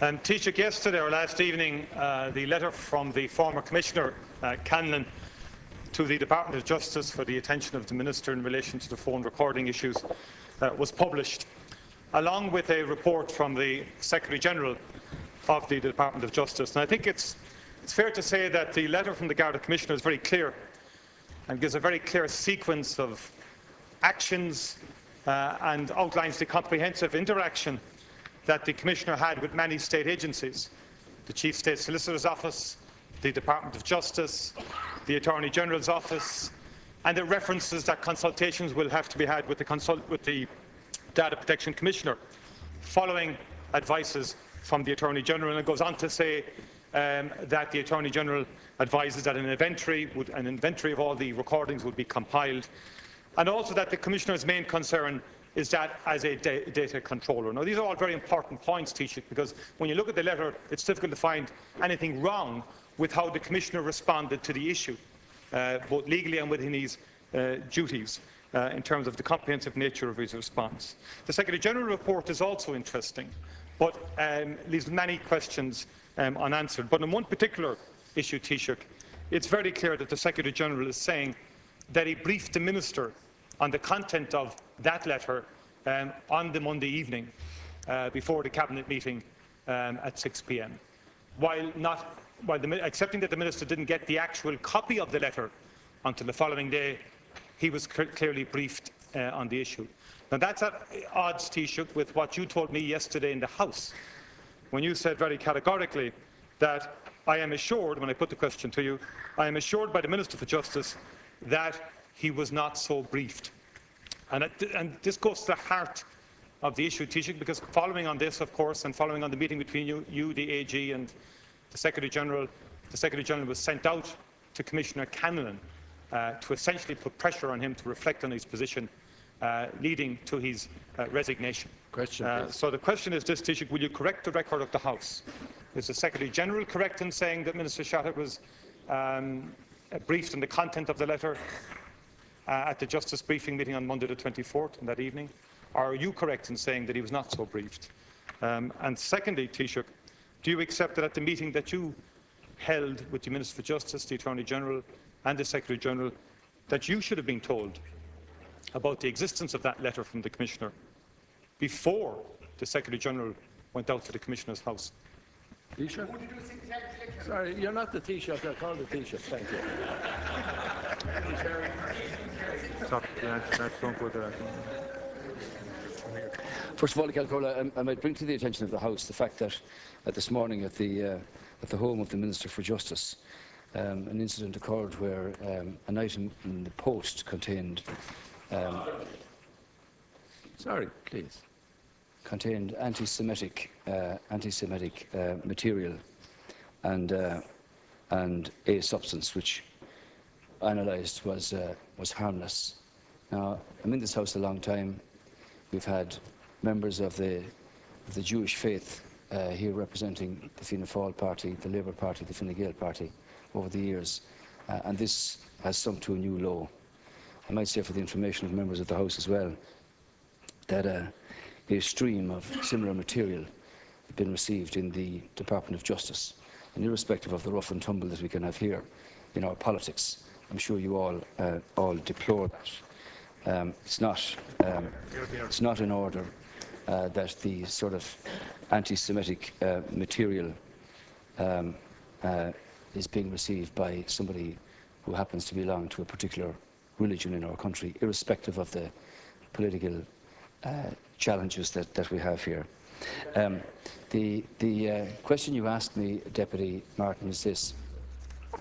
Taoiseach, yesterday or last evening, the letter from the former Commissioner, Canlan, to the Department of Justice for the attention of the Minister in relation to the phone recording issues was published, along with a report from the Secretary-General of the Department of Justice. And I think it's fair to say that the letter from the Garda Commissioner is very clear and gives a very clear sequence of actions and outlines the comprehensive interaction that the Commissioner had with many state agencies, the Chief State Solicitor's Office, the Department of Justice, the Attorney General's Office, and it references that consultations will have to be had with the Data Protection Commissioner, following advices from the Attorney General. And it goes on to say that the Attorney General advises that an inventory of all the recordings would be compiled, and also that the Commissioner's main concern is that as a data controller. Now, these are all very important points, Taoiseach, because when you look at the letter, it's difficult to find anything wrong with how the Commissioner responded to the issue, both legally and within his duties, in terms of the comprehensive nature of his response. The Secretary-General report is also interesting, but leaves many questions unanswered. But on one particular issue, Taoiseach, it's very clear that the Secretary-General is saying that he briefed the Minister on the content of that letter on the Monday evening before the Cabinet meeting at 6 p.m. While accepting that the Minister didn't get the actual copy of the letter until the following day, he was clearly briefed on the issue. Now, that's at odds, Taoiseach, with what you told me yesterday in the House, when you said very categorically that I am assured, when I put the question to you, I am assured by the Minister for Justice that he was not so briefed. And this goes to the heart of the issue, Taoiseach, because following on this, of course, and following on the meeting between you, the AG, and the Secretary-General was sent out to Commissioner Canlan to essentially put pressure on him to reflect on his position, leading to his resignation. So the question is this, Taoiseach: will you correct the record of the House? Is the Secretary-General correct in saying that Minister Shattuck was briefed on the content of the letter at the Justice briefing meeting on Monday the 24th, in that evening? Or are you correct in saying that he was not so briefed? And secondly, Taoiseach, do you accept that at the meeting that you held with the Minister for Justice, the Attorney General and the Secretary-General, that you should have been told about the existence of that letter from the Commissioner before the Secretary-General went out to the Commissioner's house? Taoiseach? Sorry, you're not the Taoiseach. I'll call the Taoiseach. Thank you. First of all, Micheál, I might bring to the attention of the House the fact that this morning at the home of the Minister for Justice, an incident occurred where an item in the post contained contained anti-Semitic material and a substance which, analysed, was harmless. Now, I'm in this House a long time. We've had members of the Jewish faith here representing the Fianna Fáil party, the Labour Party, the Fine Gael party over the years, and this has sunk to a new low. I might say, for the information of members of the House as well, that a stream of similar material has been received in the Department of Justice, and irrespective of the rough and tumble that we can have here in our politics, I'm sure you all deplore that. It's not in order that the sort of anti-Semitic material is being received by somebody who happens to belong to a particular religion in our country, irrespective of the political challenges that we have here. The question you asked me, Deputy Martin, is this.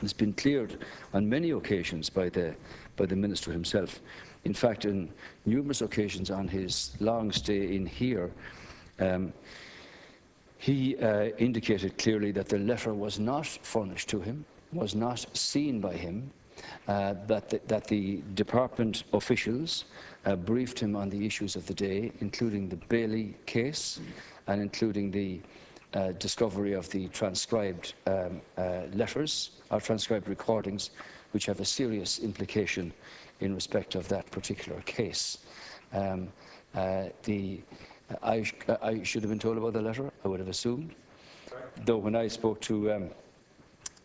It's been cleared on many occasions by the Minister himself. In fact, on numerous occasions on his long stay in here, he indicated clearly that the letter was not furnished to him, was not seen by him, that the department officials briefed him on the issues of the day, including the Bailey case and including the discovery of the transcribed letters or transcribed recordings, which have a serious implication in respect of that particular case. I should have been told about the letter, I would have assumed. though when I spoke to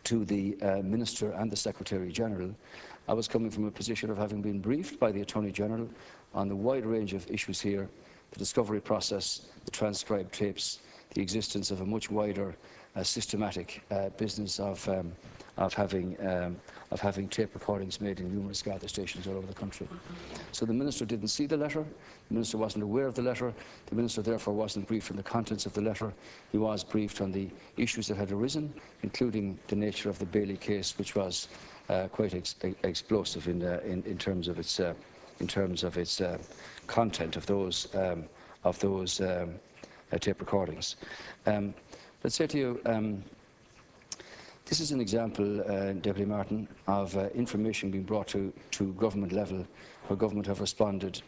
the Minister and the Secretary-General, I was coming from a position of having been briefed by the Attorney-General on the wide range of issues here, the discovery process, the transcribed tapes, the existence of a much wider systematic business of having tape recordings made in numerous Garda stations all over the country. So the Minister didn't see the letter, the Minister wasn't aware of the letter, the Minister therefore wasn't briefed on the contents of the letter. He was briefed on the issues that had arisen, including the nature of the Bailey case, which was quite explosive in terms of its content of those tape recordings. Let's say to you, this is an example, Deputy Martin, of information being brought to government level, where government have responded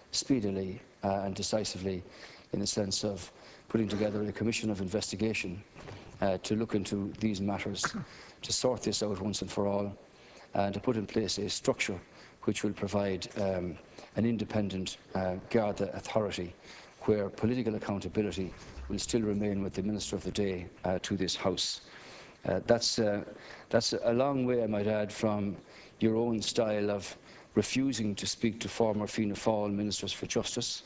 speedily and decisively, in the sense of putting together a commission of investigation to look into these matters, to sort this out once and for all, and to put in place a structure which will provide an independent Garda authority, where political accountability will still remain with the Minister of the day to this House. That's a long way, I might add, from your own style of refusing to speak to former Fianna Fáil Ministers for Justice.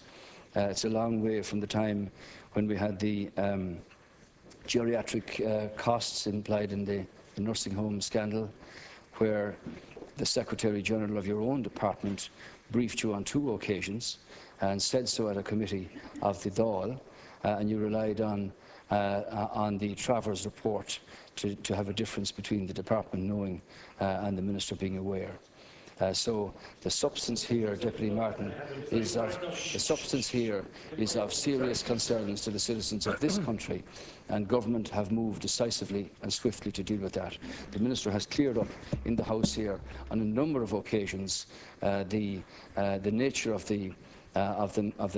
It's a long way from the time when we had the geriatric costs implied in the nursing home scandal, where the Secretary-General of your own department briefed you on 2 occasions and said so at a committee of the Dáil, and you relied on the Travers report to have a difference between the department knowing and the Minister being aware. So the substance here, Deputy Martin, is of serious concerns to the citizens of this country, and government have moved decisively and swiftly to deal with that. The Minister has cleared up in the House here on a number of occasions the nature of the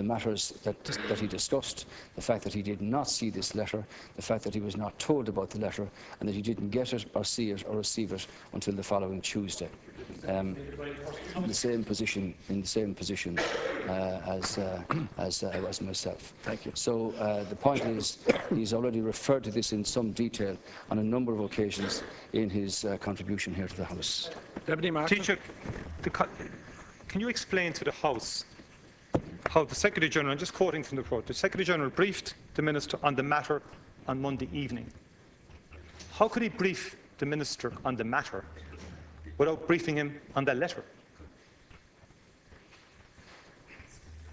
matters that he discussed, the fact that he did not see this letter, the fact that he was not told about the letter, and that he didn't get it or see it or receive it until the following Tuesday. In the same position as I was myself. Thank you. So the point is, he's already referred to this in some detail on a number of occasions in his contribution here to the House. Deputy Martin. Taoiseach, can you explain to the House how the Secretary-General, I'm just quoting from the report, the Secretary-General briefed the Minister on the matter on Monday evening. How could he brief the Minister on the matter without briefing him on the letter?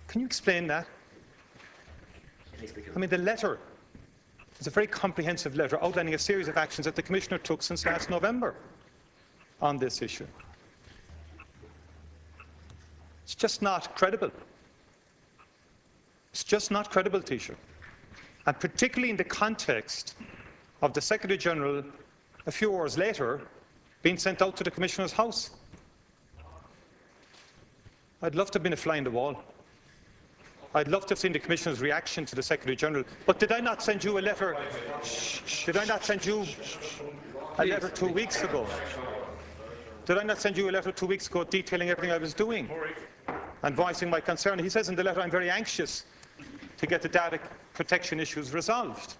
Can you explain that? I mean, the letter is a very comprehensive letter outlining a series of actions that the Commissioner took since last November on this issue. It's just not credible. It's just not credible, Taoiseach. And particularly in the context of the Secretary-General, a few hours later, being sent out to the Commissioner's house. I'd love to have been a fly in the wall. I'd love to have seen the Commissioner's reaction to the Secretary-General. But did I not send you a letter? Did I not send you a letter 2 weeks ago? Did I not send you a letter 2 weeks ago detailing everything I was doing and voicing my concern? He says in the letter, I'm very anxious to get the data protection issues resolved.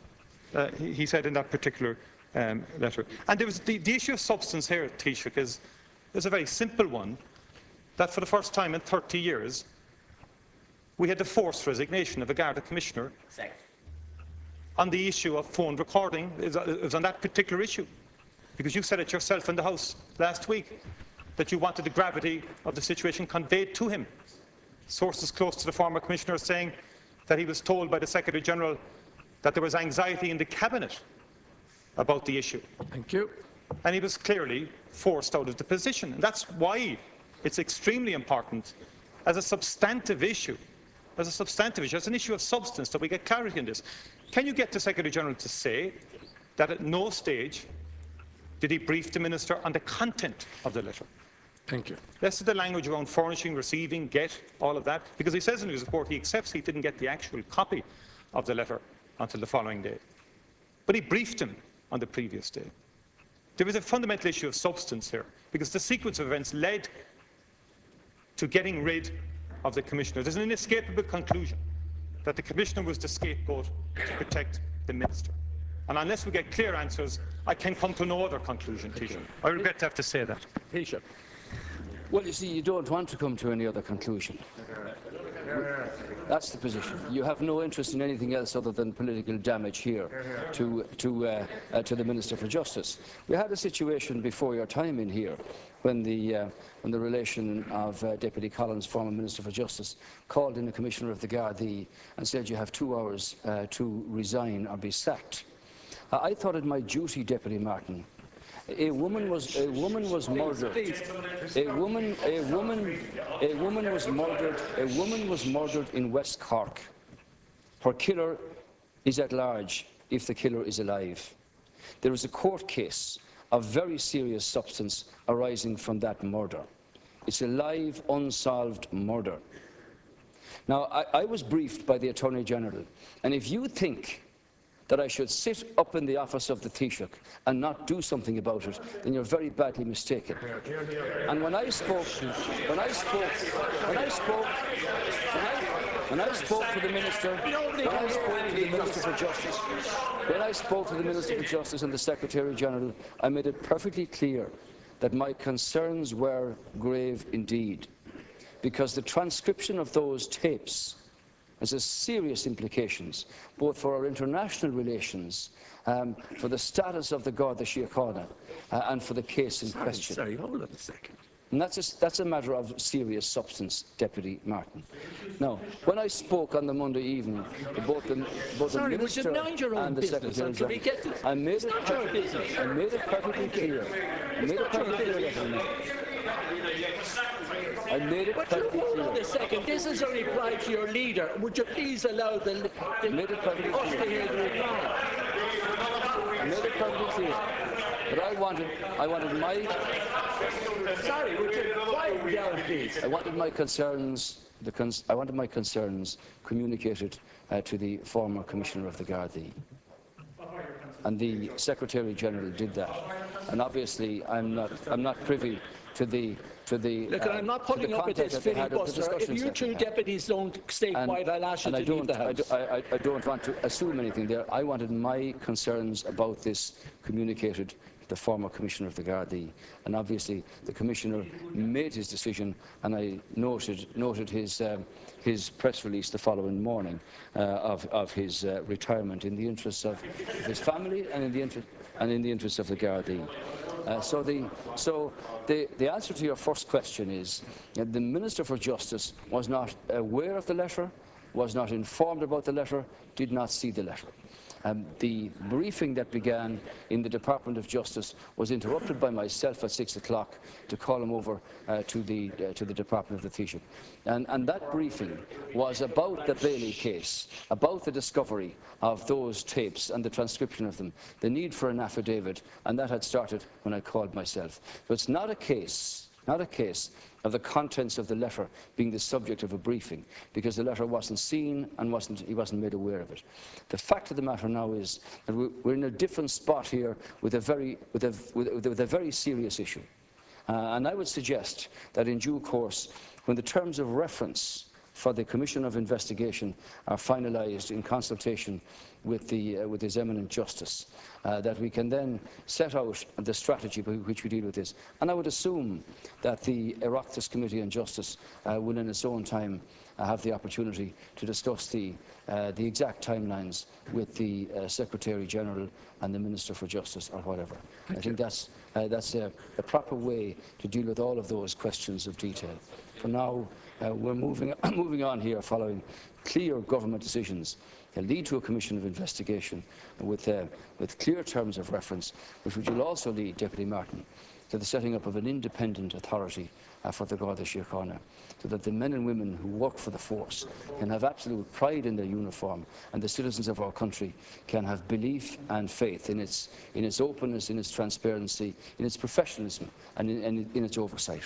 He said in that particular letter. And there was the issue of substance here, Taoiseach, is a very simple one, that for the first time in 30 years, we had the forced resignation of a Garda Commissioner on the issue of phone recording. It was on that particular issue, because you said it yourself in the House last week, that you wanted the gravity of the situation conveyed to him. Sources close to the former Commissioner are saying that he was told by the Secretary-General that there was anxiety in the Cabinet about the issue. Thank you. And he was clearly forced out of the position. And that's why it's extremely important as a substantive issue, as an issue of substance, that we get clarity on this. Can you get the Secretary-General to say that at no stage did he brief the Minister on the content of the letter? Thank you. Less of the language around furnishing, receiving, get, all of that, because he says in his report he accepts he didn't get the actual copy of the letter until the following day. But he briefed him on the previous day. There is a fundamental issue of substance here, because the sequence of events led to getting rid of the Commissioner. There's an inescapable conclusion that the Commissioner was the scapegoat to protect the Minister. And unless we get clear answers, I can come to no other conclusion, Taoiseach. I regret to have to say that. Taoiseach. Well, you see, you don't want to come to any other conclusion. That's the position. You have no interest in anything else other than political damage here to the Minister for Justice. We had a situation before your time in here when the relation of Deputy Collins, former Minister for Justice, called in a Commissioner of the Garda and said you have 2 hours to resign or be sacked. I thought it my duty, Deputy Martin. A woman was murdered. A woman was murdered in West Cork. Her killer is at large if the killer is alive. There is a court case of very serious substance arising from that murder. It's a live, unsolved murder. Now, I was briefed by the Attorney General, and if you think that I should sit up in the office of the Taoiseach and not do something about it, then you're very badly mistaken. And when I spoke to the Minister for Justice and the Secretary General, I made it perfectly clear that my concerns were grave indeed, because the transcription of those tapes has serious implications, both for our international relations, for the status of the Garda Commissioner, and for the case in question. Sorry, hold on a second. And that's a matter of serious substance, Deputy Martin. Now, when I spoke on the Monday evening to both the Minister and the Secretary General, I made it perfectly clear. Hold on a second. This is a reply to your leader. Would you please allow us to hear the reply? I made it perfectly clear. But I wanted my... Sorry, would you quiet down, please? I wanted my concerns communicated to the former Commissioner of the Garda. And the Secretary General did that. And obviously, I'm not privy to the Look, I'm not putting up with this filibuster. If you two deputies don't stay quiet, I'll ask you to leave the House. I don't want to assume anything there. I wanted my concerns about this communicated to the former Commissioner of the Garda. And obviously, the Commissioner made his decision, and I noted his press release the following morning of his retirement in the interests of his family and in the interests of the Garda. So the answer to your first question is that the Minister for Justice was not aware of the letter, was not informed about the letter, did not see the letter. The briefing that began in the Department of Justice was interrupted by myself at 6 o'clock to call him over to the Department of the Taoiseach. And that briefing was about the Bailey case, about the discovery of those tapes and the transcription of them, the need for an affidavit, and that had started when I called myself. So it's not a case of the contents of the letter being the subject of a briefing, because the letter wasn't seen and he wasn't made aware of it. The fact of the matter now is that we're in a different spot here with a very serious issue. And I would suggest that in due course, when the terms of reference for the Commission of Investigation are finalised in consultation with His Eminent Justice, that we can then set out the strategy by which we deal with this. And I would assume that the Oireachtas Committee on Justice will in its own time have the opportunity to discuss the exact timelines with the Secretary General and the Minister for Justice or whatever. I think that's a proper way to deal with all of those questions of detail. For now, we're moving on here following clear government decisions that lead to a commission of investigation with clear terms of reference, which will also lead, Deputy Martin, to the setting up of an independent authority for the Garda Síochána, so that the men and women who work for the force can have absolute pride in their uniform, and the citizens of our country can have belief and faith in its openness, in its transparency, in its professionalism, and in its oversight.